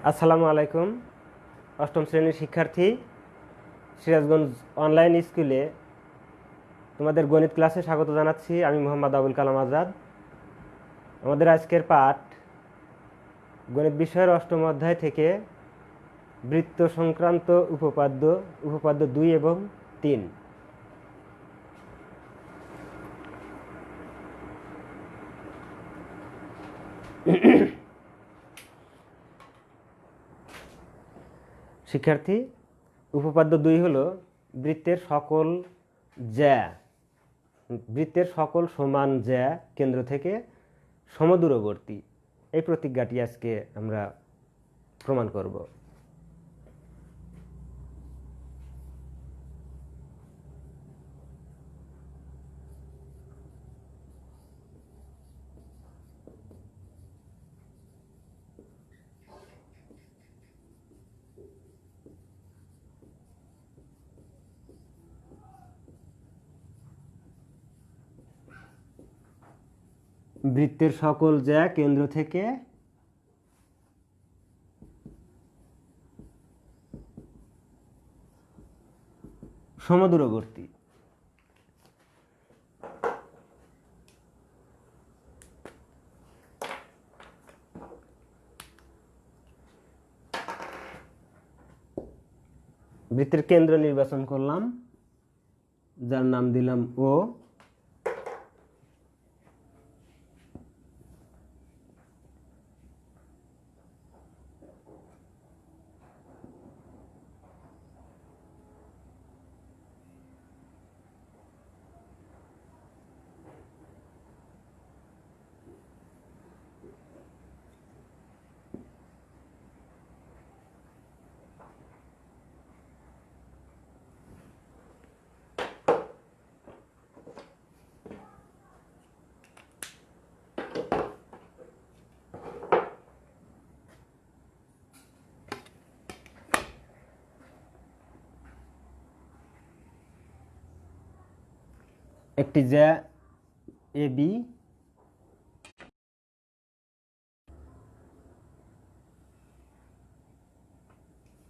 আসসালামু আলাইকুম। অষ্টম শ্রেণীর শিক্ষার্থী, সিরাজগঞ্জ অনলাইন স্কুলে তোমাদের গণিত ক্লাসে স্বাগত জানাচ্ছি। আমি মোহাম্মদ আবুল কালাম আজাদ। আমাদের আজকের পাঠ গণিত বিষয়ের অষ্টম অধ্যায় থেকে বৃত্ত সংক্রান্ত উপপাদ্য 2 এবং 3। শিক্ষার্থী, উপপাদ্য 2 হলো বৃত্তের সকল সমান জ্যা কেন্দ্র থেকে সমদূরবর্তী। এই প্রতিজ্ঞাটি আজকে আমরা প্রমাণ করব। বৃত্তের সকল জ্যা কেন্দ্র থেকে সমদূরবর্তী। বৃত্তের কেন্দ্র নির্বাচন করলাম, যার নাম দিলাম ও। একটি জ্যা এ বি,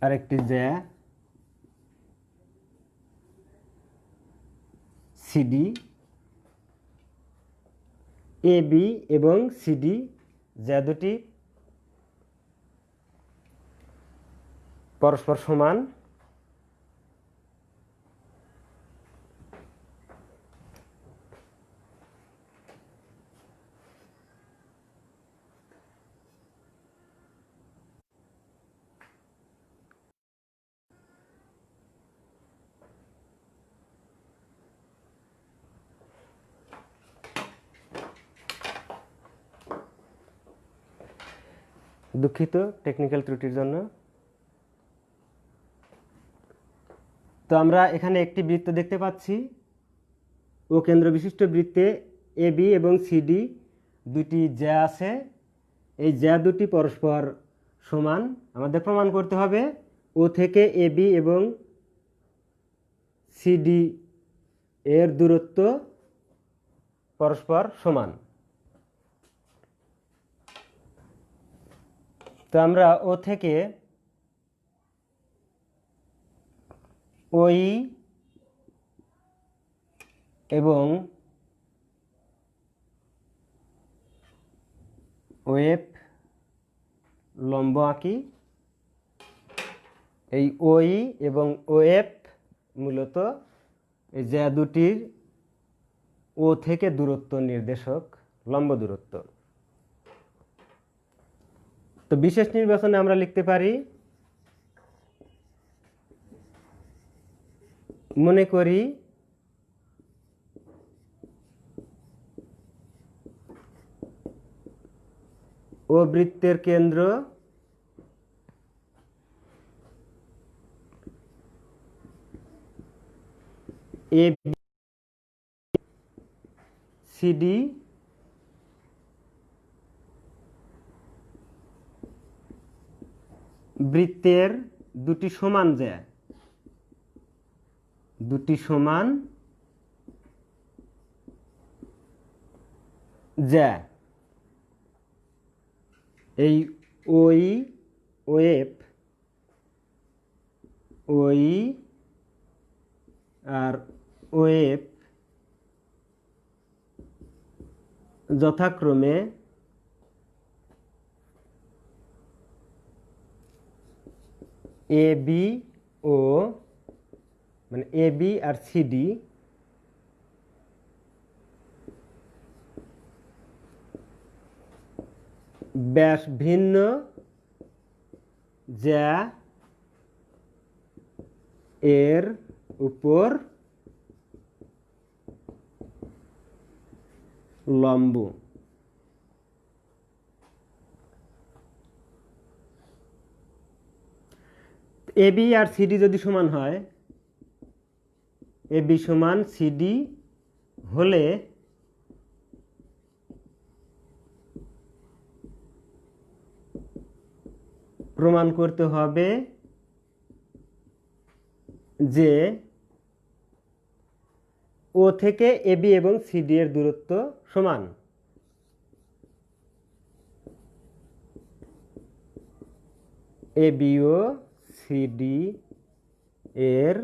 আর একটি জ্যা সিডি। এ বি এবং সিডি জ্যা দুটি পরস্পর সমান। দুঃখিত টেকনিক্যাল ত্রুটির জন্য। তো আমরা এখানে একটি বৃত্ত দেখতে পাচ্ছি। ও কেন্দ্র বিশিষ্ট বৃত্তে এ বি এবং সিডি দুটি জ্যা আছে। এই জ্যা দুটি পরস্পর সমান। আমাদের প্রমাণ করতে হবে ও থেকে এ বি এবং সিডি এর দূরত্ব পরস্পর সমান। তো আমরা ও থেকে ওই এবং ওএফ লম্ব আঁকি। এই ওই এবং ওএফ মূলত এই জ্যা দুটির ও থেকে দূরত্ব নির্দেশক, লম্ব দূরত্ব। তো বিশেষ নির্বাচনে আমরা লিখতে পারি, মনে করি ও বৃত্তের কেন্দ্র এ সিডি বৃত্তের দুটি সমান জ্যা, এই ওই ওয়েব ওই আর ওয়েব যথাক্রমে এ বি ও মানে এ বি আর সিডি ব্যাস ভিন্ন যা এর উপর লম্ব। এ বি আর সিডি যদি সমান হয়, এ বি সমান সিডি হলে প্রমাণ করতে হবে যে ও থেকে এ বি এবং সিডি এর দূরত্ব সমান। এ বি ও সিডি এর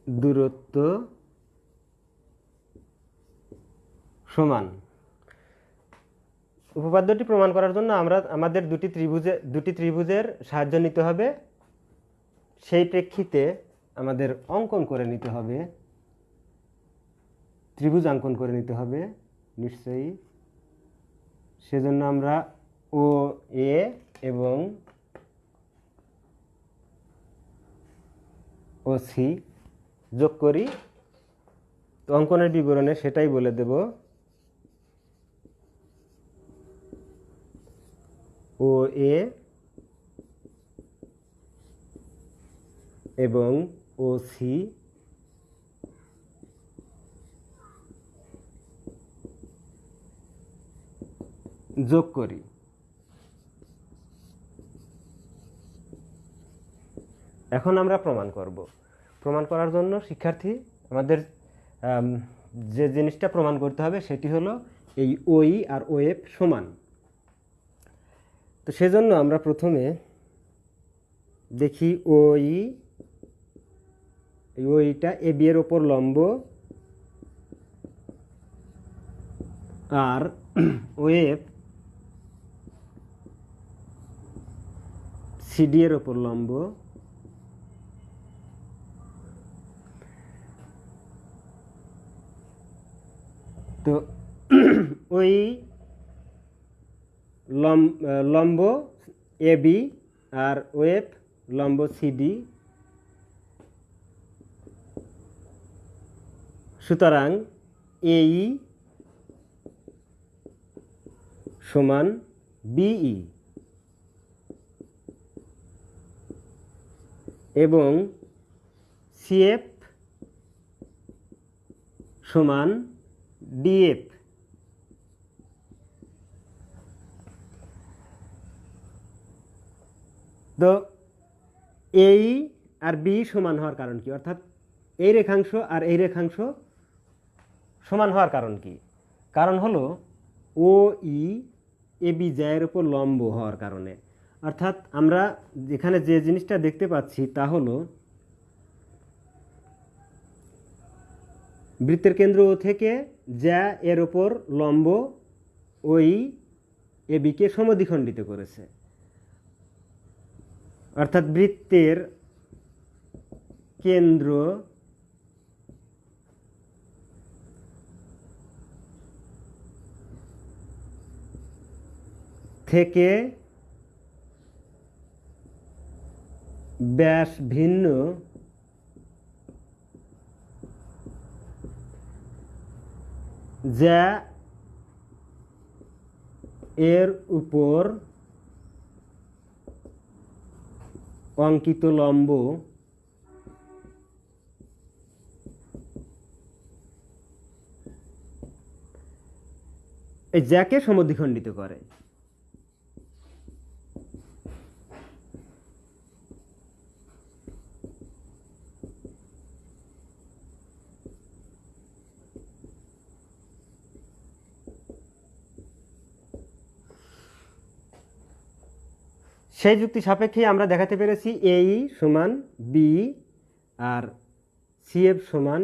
দূরত্ব সমান। উপপাদ্যটি প্রমাণ করার জন্য আমাদের দুটি ত্রিভুজের সাহায্য নিতে হবে। সেই প্রেক্ষিতে আমাদের অঙ্কন করে নিতে হবে, ত্রিভুজ অঙ্কন করে নিতে হবে নিশ্চয়ই। সেজন্য আমরা ও এ এবং ও সি যোগ করি। তো অঙ্কনের বিবরণে সেটাই বলে দেব। ও এ এবং ও সি যোগ করি। এখন আমরা প্রমাণ করব। প্রমাণ করার জন্য শিক্ষার্থী আমাদের যে জিনিসটা প্রমাণ করতে হবে সেটি হলো এই ওই আর ওএফ সমান। তো সেজন্য আমরা প্রথমে দেখি ওইটা এ বি এর ওপর লম্ব আর ওএফ সিডি এর ওপর লম্ব। তো ওই লম্ব এ বি আর ওয়েব লম্ব সিডি, সুতরাং এই সমান বিই এবং সিএফ সমান ডিএফ। তো এই আর বি সমান হওয়ার কারণ কি, অর্থাৎ এই রেখাংশ আর এই রেখাংশ সমান হওয়ার কারণ কি? কারণ হলো ও ই এ বি জ্যায়ের উপর লম্ব হওয়ার কারণে। অর্থাৎ আমরা এখানে যে জিনিসটা দেখতে পাচ্ছি তা হলো বৃত্তের কেন্দ্র ও থেকে জ্যা এর উপর লম্ব ওই এ বিকে সমদ্বিখণ্ডিত করেছে। অর্থাৎ বৃত্তের কেন্দ্র থেকে ব্যাস ভিন্ন যা এর উপর অঙ্কিত লম্ব এই জ্যাকে সমদ্বিখণ্ডিত করে। সেই যুক্তি সাপেক্ষে আমরা দেখাতে পেরেছি এই সমান বি আর সিএফ সমান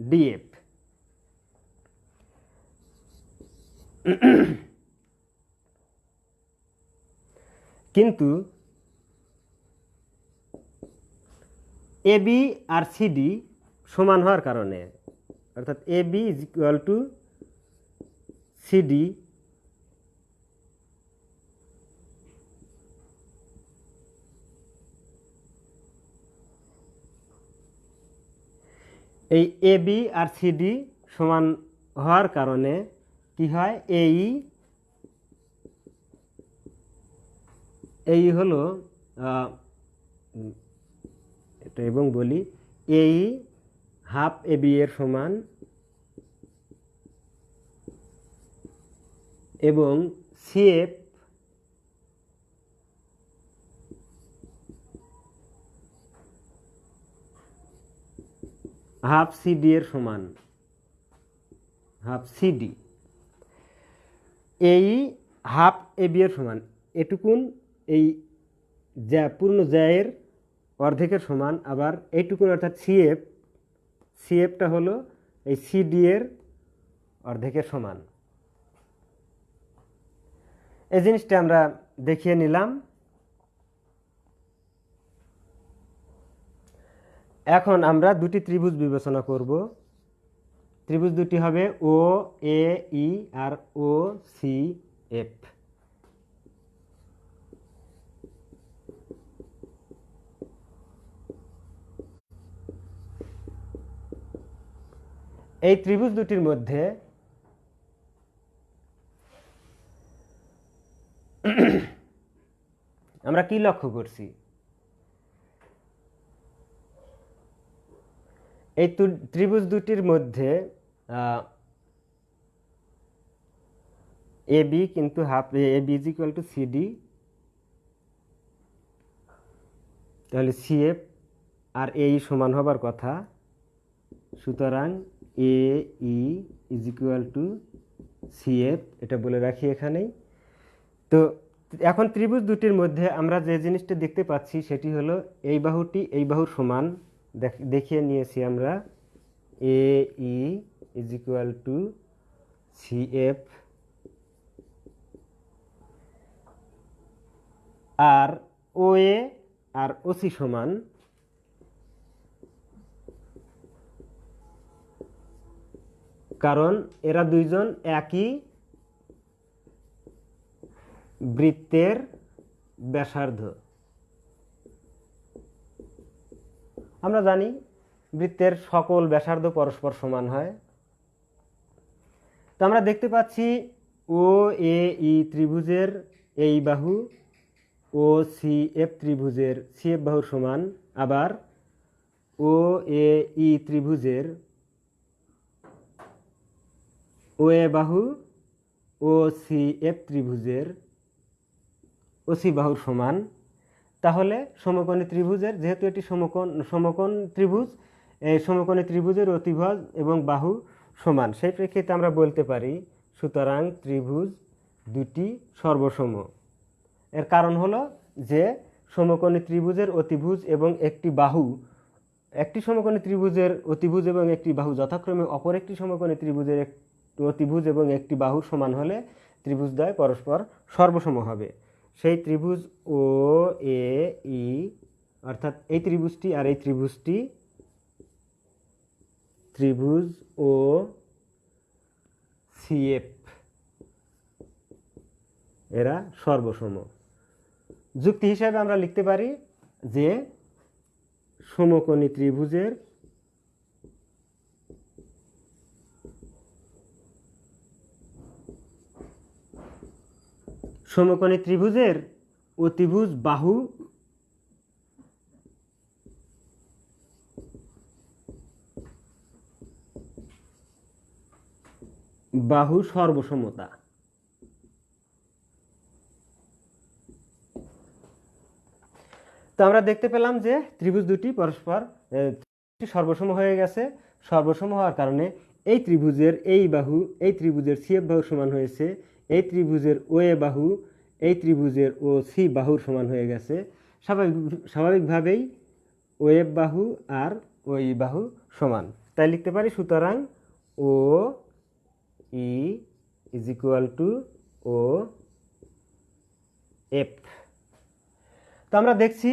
ডিএফ। কিন্তু এবি আর সিডি সমান হওয়ার কারণে, অর্থাৎ AB is equal to CD, এই এবি আর সিডি সমান হওয়ার কারণে কি হয়, এই হলো এটা, এবং বলি এই হাফ এবি এর সমান এবং সিএফ হাফ সিডি এর সমান, হাফ সিডি এই হাফ এবি এর সমান, এটুকুন এই যা পূর্ণ জ্যায়ের অর্ধেকের সমান, আবার এইটুকুন অর্থাৎ সিএফটা হলো এই সিডি এর অর্ধেকের সমান। এই জিনিসটা আমরা দেখিয়ে নিলাম। এখন আমরা দুটি ত্রিভুজ বিবেচনা করব। ত্রিভুজ দুটি হবে ও এ ই আর ও সি এফ। এই ত্রিভুজ দুটির মধ্যে আমরা কি লক্ষ্য করছি, এই ত্রিভুজ দুটির মধ্যে এবি কিন্তু half AB is equal to CD, তাহলে সিএফ আর এই সমান হবার কথা। সুতরাং A E is equal to CF, এটা বলে রাখি এখানেই। তো এখন ত্রিভুজ দুটির মধ্যে আমরা যে জিনিসটা দেখতে পাচ্ছি সেটি হলো এই বাহুটি এই বাহুর সমান দেখিয়ে নিয়েছি আমরা, A E is equal to CF, আর ও এ আর ওসি সমান কারণ এরা দুইজন একই বৃত্তের ব্যাসার্ধ। আমরা জানি বৃত্তের সকল ব্যাসার্ধ পরস্পর সমান হয়। তো আমরা দেখতে পাচ্ছি ও এ ই ত্রিভুজের এই বাহু ও সি এফ ত্রিভুজের সিএফ বাহুর সমান, আবার ও এ ই ত্রিভুজের ও এ বাহু ও সি এফ ত্রিভুজের ওসি বাহুর সমান। তাহলে সমকোণী ত্রিভুজের, যেহেতু এটি সমকোণ ত্রিভুজ, এই সমকোণী ত্রিভুজের অতিভুজ এবং বাহু সমান, সেই প্রেক্ষিতে আমরা বলতে পারি সুতরাং ত্রিভুজ দুটি সর্বসম। এর কারণ হলো যে সমকোণী ত্রিভুজের অতিভুজ এবং একটি বাহু, একটি সমকোণী ত্রিভুজের অতিভুজ এবং একটি বাহু যথাক্রমে অপর একটি সমকোণী ত্রিভুজের অতিভুজ এবং একটি বাহুর সমান হলে ত্রিভুজদ্বয় পরস্পর সর্বসম হবে। সেই ত্রিভুজ ও এ ই, অর্থাৎ এই ত্রিভুজটি আর এই ত্রিভুজটি, ত্রিভুজ ও সিএফ, এরা সর্বসম। যুক্তি হিসাবে আমরা লিখতে পারি যে সমকোণী ত্রিভুজের অতিভুজ বাহু সর্বসমতা। তো আমরা দেখতে পেলাম যে ত্রিভুজ দুটি পরস্পর সর্বসম হয়ে গেছে। সর্বসম হওয়ার কারণে এই ত্রিভুজের এই বাহু এই ত্রিভুজের সিএফ বাহু সমান হয়েছে এই ত্রিভুজের ও এ বাহু এই ত্রিভুজের ও সি বাহুর সমান হয়ে গেছে, স্বাভাবিকভাবেই ওএফ বাহু আর ওই বাহু সমান। তাই লিখতে পারি সুতরাং O E is equal to O F. তো আমরা দেখছি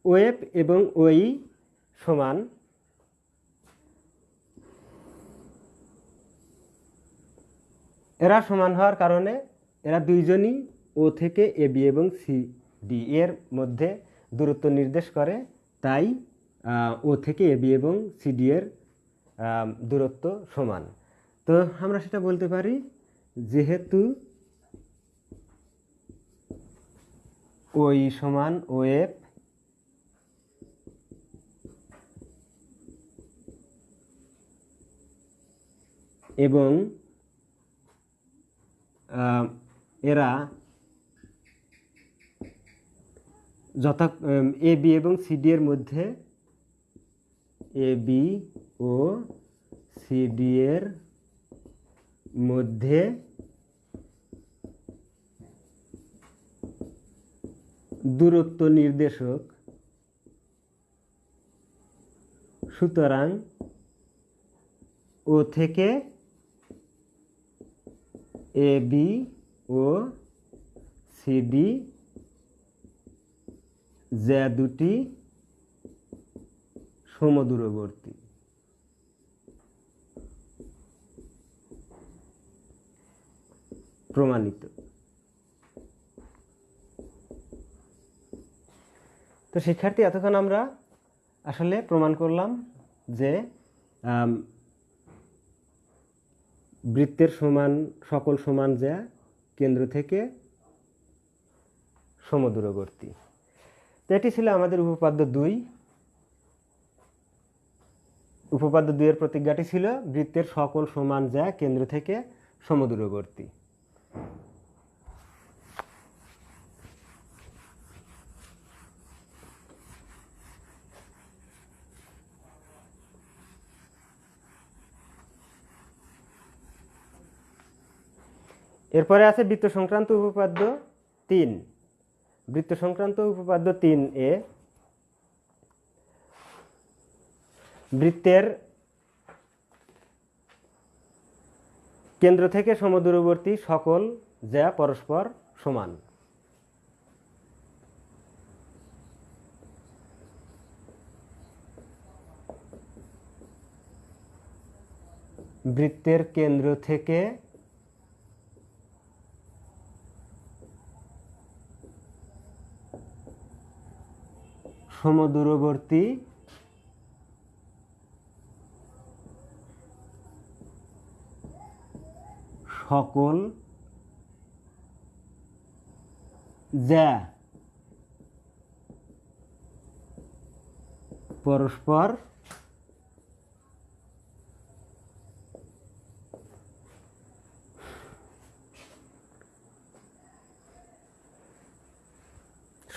ওএফ এবং ওই সমান, এরা সমান হওয়ার কারণে এরা দুইজনই ও থেকে এ বি এবং সি ডি এর মধ্যে দূরত্ব নির্দেশ করে। তাই ও থেকে এ বি এবং সি ডি এর দূরত্ব সমান। তো আমরা সেটা বলতে পারি যেহেতু ওই সমান ও এফ এবং এরা এ বি এবং সি ডি এর মধ্যে এ বি ও সি ডি এর মধ্যে দূরত্ব নির্দেশক, সুতরাং ও থেকে এ বি ও সি ডি যে দুটি সমদূরবর্তী। প্রমাণিত। তো শিক্ষার্থী, এতক্ষণ আমরা আসলে প্রমাণ করলাম যে বৃত্তের সমান সকল সমান যা কেন্দ্র থেকে সমদূরবর্তী। তো এটি ছিল আমাদের উপপাদ্য 2। উপপাদ্য 2 এর প্রতিজ্ঞাটি ছিল বৃত্তের সকল সমান যা কেন্দ্র থেকে সমদূরবর্তী। এরপরে আছে বৃত্ত সংক্রান্ত উপপাদ্য 3। বৃত্ত সংক্রান্ত উপপাদ্য 3 এ বৃত্তের কেন্দ্র থেকে সমদূরবর্তী সকল যা পরস্পর সমান। বৃত্তের কেন্দ্র থেকে সমদূরবর্তী সকল যা পরস্পর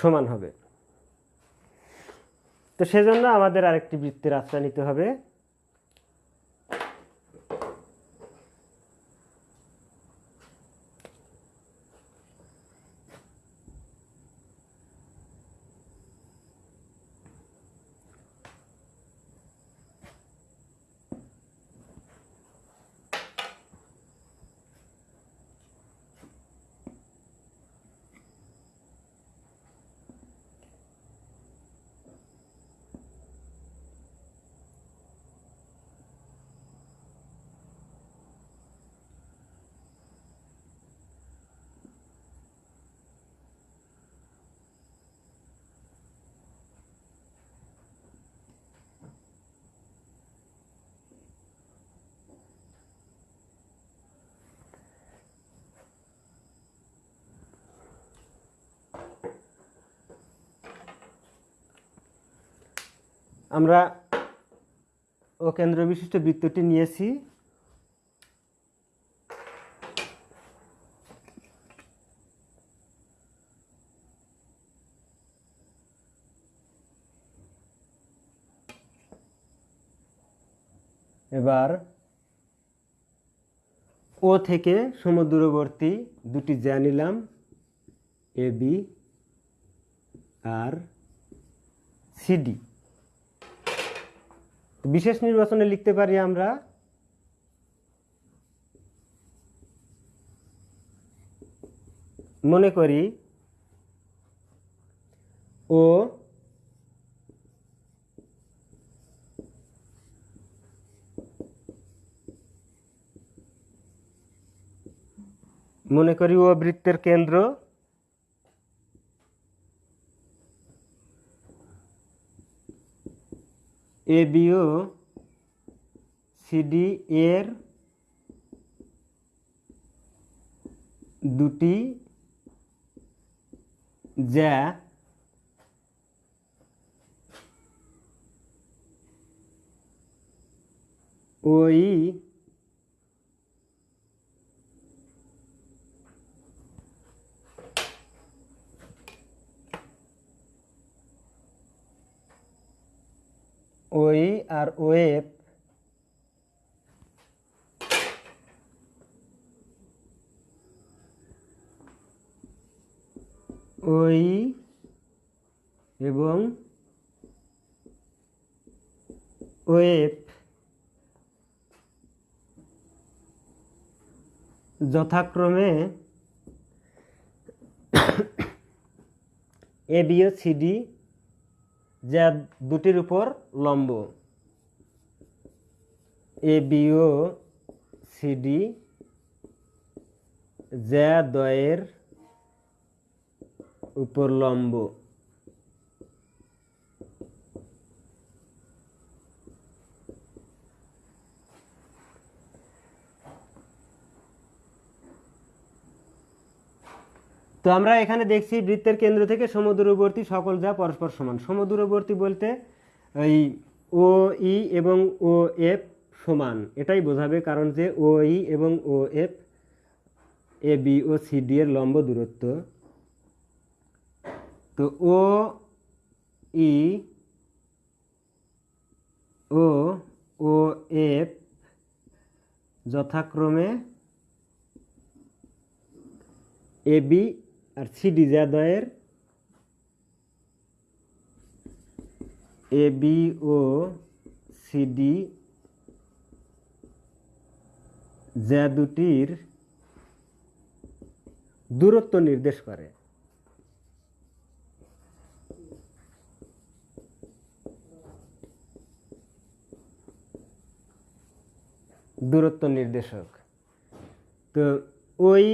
সমান হবে। তো সেজন্য আমাদের আরেকটি বৃত্তের আশ্রয় নিতে হবে। আমরা ও কেন্দ্র বিশিষ্ট বৃত্তটি নিয়েছি। এবার ও থেকে সমদূরবর্তী দুটি জ্যা নিলাম। A B R CD. বিশেষ নির্বাচনে লিখতে পারি আমরা মনে করি ও বৃত্তের কেন্দ্র এ বি ও সিডি এর দুটি যা ওই আর ওএফ ওই এবং ওএফ যথাক্রমে এ বি ও সিডি যা দুটির উপর লম্ব। এ বি ও সিডি যা দ্বয়ের উপর লম্ব। তো আমরা এখানে দেখছি বৃত্তের কেন্দ্র থেকে সমদূরবর্তী সকল যা পরস্পর সমান। সমদূরবর্তী বলতে এই ও ই এবং ও এফ সমান, এটাই বোঝাবে, কারণ যে ও ই এবং ও এফ এ বি ও সি ডি এর লম্ব দূরত্ব। তো ও ই ও ও এফ যথাক্রমে এ বি আর সিডি যা দ্বয়ের এ বি ও সিডি যা দুটির দূরত্ব নির্দেশ করে। দূরত্ব নির্দেশক। তো ওই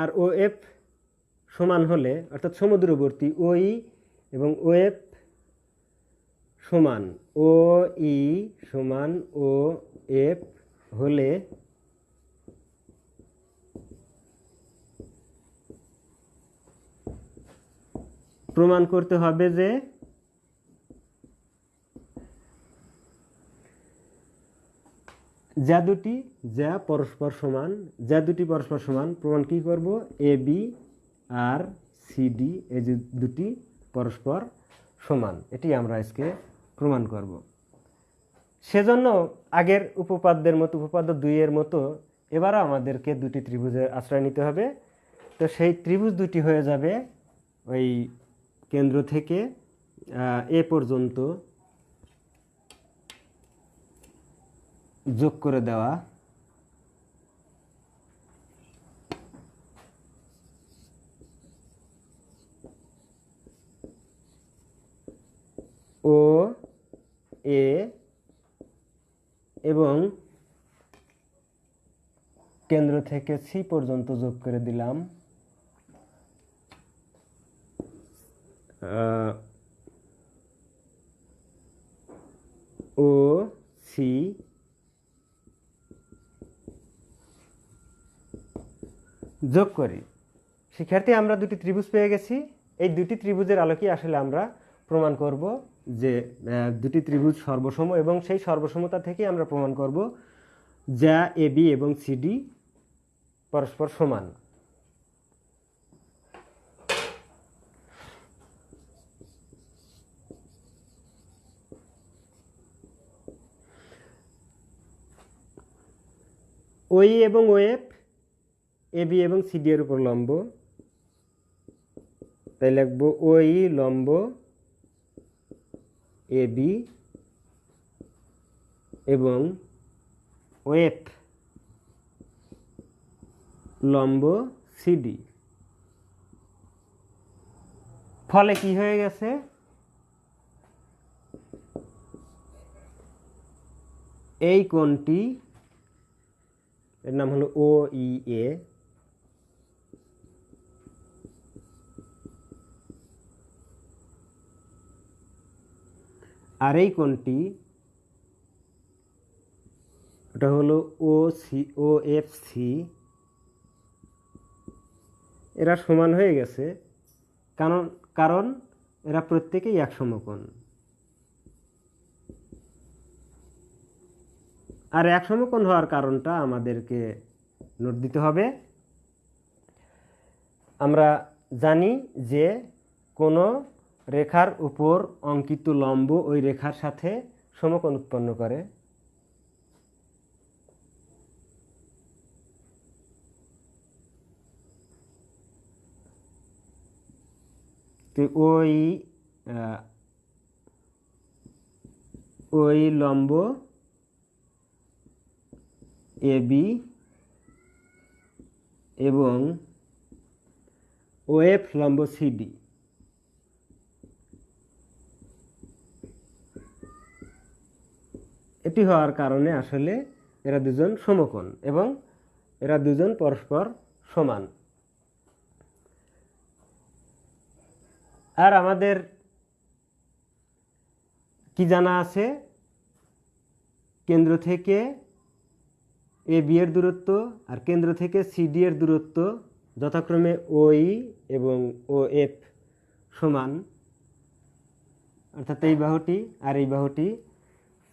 আর ও এফ সমান হলে, অর্থাৎ সমদূরবর্তী ওই এবং ও এফ সমান, ও ই সমান ও এফ হলে প্রমাণ করতে হবে যে যা দুটি যা পরস্পর সমান, যা দুটি পরস্পর সমান প্রমাণ কি করব, এ বি আর সিডি এই যে দুটি পরস্পর সমান, এটি আমরা আজকে প্রমাণ করব। সেজন্য আগের উপপাদ্যের মতো, উপপাদ্য 2 এর মতো এবারও আমাদেরকে দুটি ত্রিভুজের আশ্রয় নিতে হবে। তো সেই ত্রিভুজ দুটি হয়ে যাবে ওই কেন্দ্র থেকে এ পর্যন্ত যোগ করে দেওয়া ও এ এবং কেন্দ্র থেকে সি পর্যন্ত যোগ করে দিলাম ও সি যোগ করি। শিক্ষার্থী, আমরা দুটি ত্রিভুজ পেয়ে গেছি। এই দুটি ত্রিভুজের আলোকে আসলে আমরা প্রমাণ করব যে দুটি ত্রিভুজ সর্বসম, এবং সেই সর্বসমতা থেকে আমরা প্রমাণ করব যা এ বি এবং সিডি পরস্পর সমান। ওই এবং ওএফ এ বি এবং সিডি এর উপর লম্ব। তাই লিখবো ওই লম্ব এ বি এবং ওএফ লম্ব সিডি। ফলে কি হয়ে গেছে, এই কোণটি, এর নাম হলো ও ই এ, আর এই কোণটি ওটা হলো ও সি, ও এফ সি, এরা সমান হয়ে গেছে কারণ কারণ এরা প্রত্যেকেই এক সমকোণ। আর এক সমকোণ হওয়ার কারণটা আমাদেরকে নোট দিতে হবে। আমরা জানি যে কোনো রেখার উপর অঙ্কিত লম্ব ওই রেখার সাথে সমকোণ উৎপন্ন করে। তো ওই লম্ব এ বি এবং ওএফ লম্ব সিডি, এটি হওয়ার কারণে আসলে এরা দুজন সমকোণ এবং এরা দুজন পরস্পর সমান। আর আমাদের কি জানা আছে, কেন্দ্র থেকে এ বি এর দূরত্ব আর কেন্দ্র থেকে সিডি এর দূরত্ব যথাক্রমে ওই এবং ও এফ সমান, অর্থাৎ এই বাহুটি আর এই বাহুটি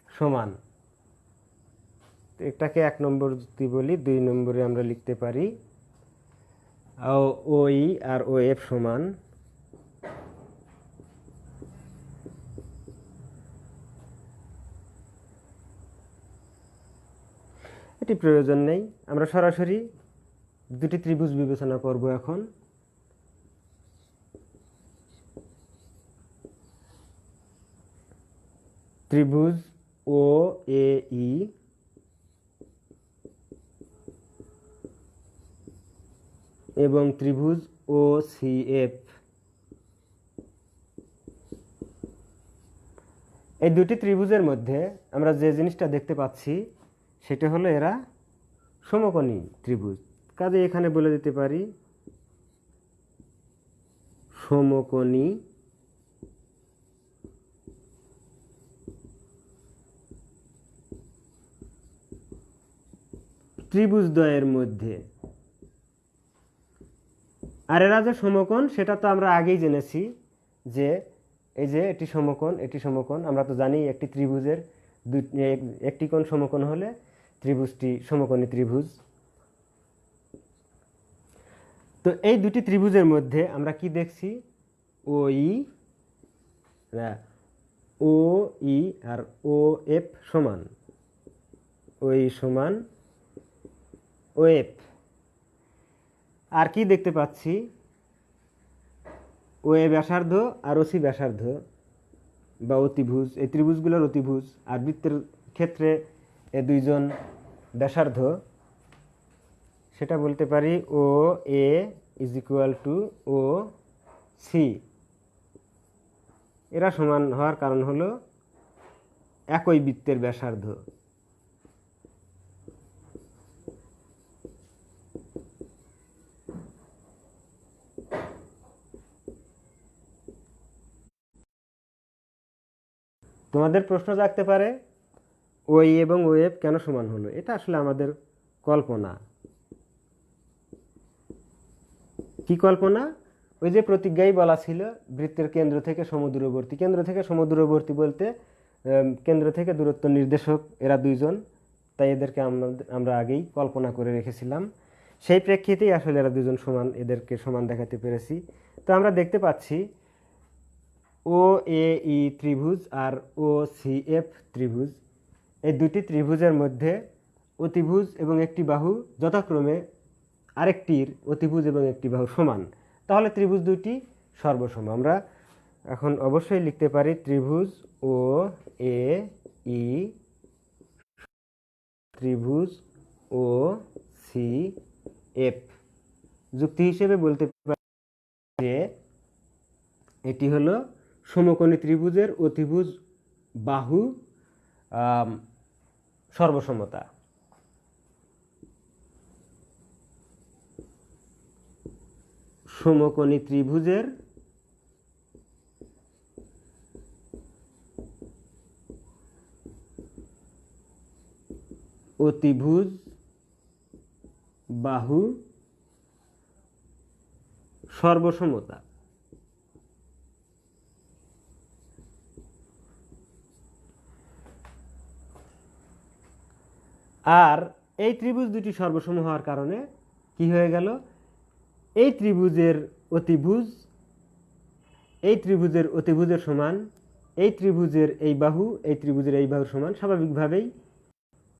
সমান। এটাকে 1 নম্বর যদি বলি, 2 নম্বরে আমরা লিখতে পারি ওই আর ও এফ সমান এটি প্রয়োজন নেই, আমরা সরাসরি দুটি ত্রিভুজ বিবেচনা করব এখন। ত্রিভুজ ও এ ই এবং ত্রিভুজ ও সি এফ, এই দুটি ত্রিভুজের মধ্যে আমরা যে জিনিসটা দেখতে পাচ্ছি সেটা হলো এরা সমকোণী ত্রিভুজ। কাজে এখানে বলে দিতে পারি সমকোণী ত্রিভুজদ্বয়ের মধ্যে। আর এরা যে সমকোণ সেটা তো আমরা আগেই জেনেছি, যে এই যে এটি সমকোণ, এটি সমকোণ। আমরা তো জানি একটি ত্রিভুজের একটি কোণ সমকোণ হলে ত্রিভুজটি সমকোণী ত্রিভুজ। তো এই দুটি ত্রিভুজের মধ্যে আমরা কি দেখছি, ও ই আর ও এফ সমান, ওই সমান ও এফ। আর কি দেখতে পাচ্ছি, ও এ ব্যাসার্ধ আর ও সি ব্যাসার্ধ বা অতিভুজ, এই ত্রিভুজগুলোর অতিভুজ। আর বৃত্তের ক্ষেত্রে এ দুইজন ব্যাসার্ধ, সেটা বলতে পারি O A is equal to O C. এরা সমান হওয়ার কারণ হলো একই বৃত্তের ব্যাসার্ধ। তোমাদের প্রশ্ন জাগতে পারে ওই এবং ও এফ কেন সমান হলো। এটা আসলে আমাদের কল্পনা। কি কল্পনা? ওই যে প্রতিজ্ঞায় বলা ছিল বৃত্তের কেন্দ্র থেকে সমদূরবর্তী। কেন্দ্র থেকে সমদূরবর্তী বলতে কেন্দ্র থেকে দূরত্ব নির্দেশক এরা দুইজন, তাই এদেরকে আমরা আগেই কল্পনা করে রেখেছিলাম। সেই প্রেক্ষিতেই আসলে এরা দুজন সমান, এদেরকে সমান দেখাতে পেরেছি। তো আমরা দেখতে পাচ্ছি ও এ ই ত্রিভুজ আর ও সি এফ ত্রিভুজ, এই দুটি ত্রিভুজের মধ্যে অতিভুজ এবং একটি বাহু যথাক্রমে আরেকটির অতিভুজ এবং একটি বাহু সমান। তাহলে ত্রিভুজ দুটি সর্বসম। আমরা এখন অবশ্যই লিখতে পারি ত্রিভুজ ও এ ই, ত্রিভুজ ও সি এফ। যুক্তি হিসেবে বলতে পারি যে এটি হলো সমকোণী ত্রিভুজের অতিভুজ বাহু সর্বসমতা। সমকোণী ত্রিভুজের অতিভুজ বাহু সর্বসমতা। আর এই ত্রিভুজ দুটি সর্বসম হওয়ার কারণে কি হয়ে গেল, এই ত্রিভুজের অতিভুজের সমান এই ত্রিভুজের এই বাহু এই ত্রিভুজের এই বাহুর সমান। স্বাভাবিকভাবেই